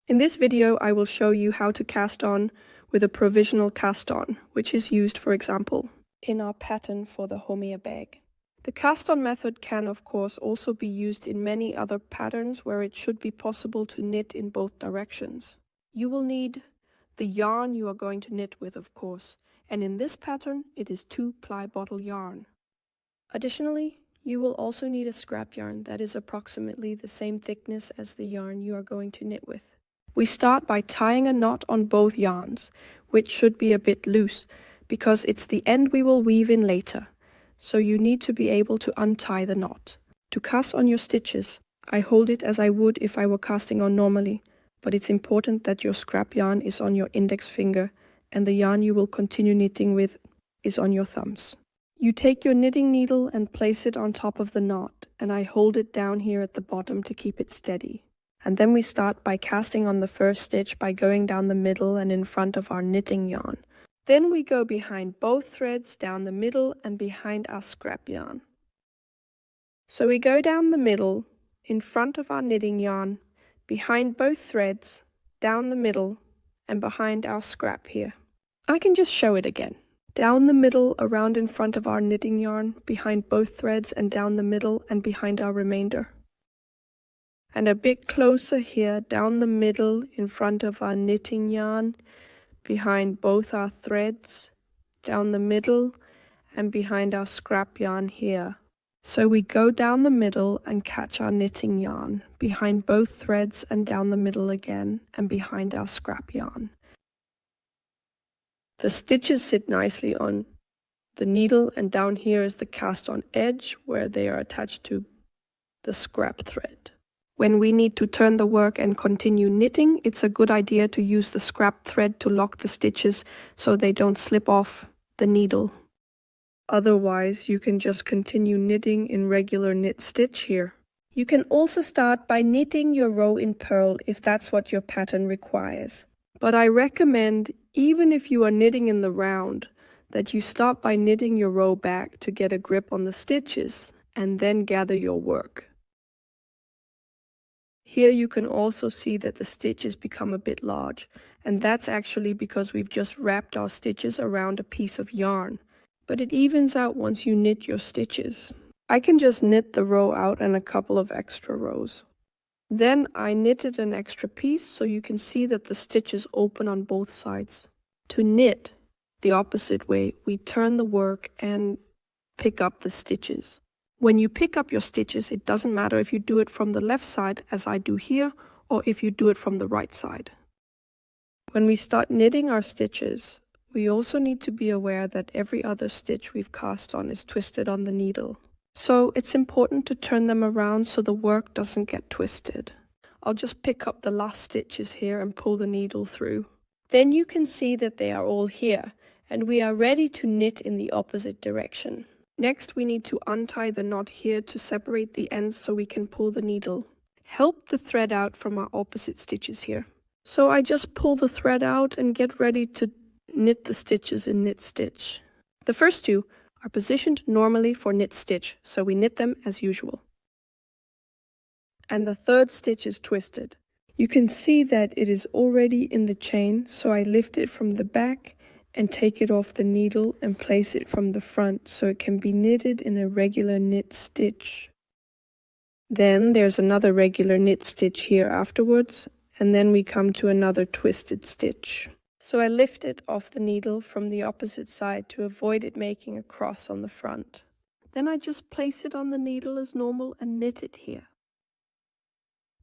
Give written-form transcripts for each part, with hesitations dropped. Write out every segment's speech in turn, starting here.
In this video, I will show you how to cast on with a provisional cast on, which is used, for example, in our pattern for the Haumea bag. The cast on method can, of course, also be used in many other patterns where it should be possible to knit in both directions. You will need the yarn you are going to knit with, of course, and in this pattern, it is 2-ply bottle yarn. Additionally, you will also need a scrap yarn that is approximately the same thickness as the yarn you are going to knit with. We start by tying a knot on both yarns, which should be a bit loose, because it's the end we will weave in later, so you need to be able to untie the knot. To cast on your stitches, I hold it as I would if I were casting on normally, but it's important that your scrap yarn is on your index finger and the yarn you will continue knitting with is on your thumbs. You take your knitting needle and place it on top of the knot, and I hold it down here at the bottom to keep it steady. And then we start by casting on the first stitch by going down the middle and in front of our knitting yarn. Then we go behind both threads down the middle and behind our scrap yarn. So we go down the middle, in front of our knitting yarn, behind both threads, down the middle, and behind our scrap here. I can just show it again. Down the middle, around in front of our knitting yarn, behind both threads and down the middle and behind our remainder. And a bit closer here, down the middle, in front of our knitting yarn, behind both our threads, down the middle, and behind our scrap yarn here. So we go down the middle and catch our knitting yarn, behind both threads and down the middle again, and behind our scrap yarn. The stitches sit nicely on the needle, and down here is the cast on edge where they are attached to the scrap thread. When we need to turn the work and continue knitting, it's a good idea to use the scrap thread to lock the stitches so they don't slip off the needle. Otherwise, you can just continue knitting in regular knit stitch here. You can also start by knitting your row in purl if that's what your pattern requires. But I recommend, even if you are knitting in the round, that you start by knitting your row back to get a grip on the stitches and then gather your work. Here you can also see that the stitches become a bit large, and that's actually because we've just wrapped our stitches around a piece of yarn. But it evens out once you knit your stitches. I can just knit the row out and a couple of extra rows. Then I knitted an extra piece so you can see that the stitches open on both sides. To knit the opposite way, we turn the work and pick up the stitches. When you pick up your stitches, it doesn't matter if you do it from the left side, as I do here, or if you do it from the right side. When we start knitting our stitches, we also need to be aware that every other stitch we've cast on is twisted on the needle. So it's important to turn them around so the work doesn't get twisted. I'll just pick up the last stitches here and pull the needle through. Then you can see that they are all here, and we are ready to knit in the opposite direction. Next, we need to untie the knot here to separate the ends so we can pull the needle. Help the thread out from our opposite stitches here. So I just pull the thread out and get ready to knit the stitches in knit stitch. The first two are positioned normally for knit stitch, so we knit them as usual. And the third stitch is twisted. You can see that it is already in the chain, so I lift it from the back and take it off the needle and place it from the front so it can be knitted in a regular knit stitch. Then there's another regular knit stitch here afterwards, and then we come to another twisted stitch. So I lift it off the needle from the opposite side to avoid it making a cross on the front. Then I just place it on the needle as normal and knit it here.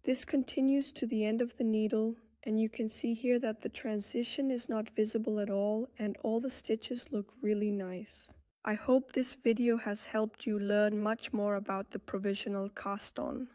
This continues to the end of the needle, and you can see here that the transition is not visible at all and all the stitches look really nice. I hope this video has helped you learn much more about the provisional cast on.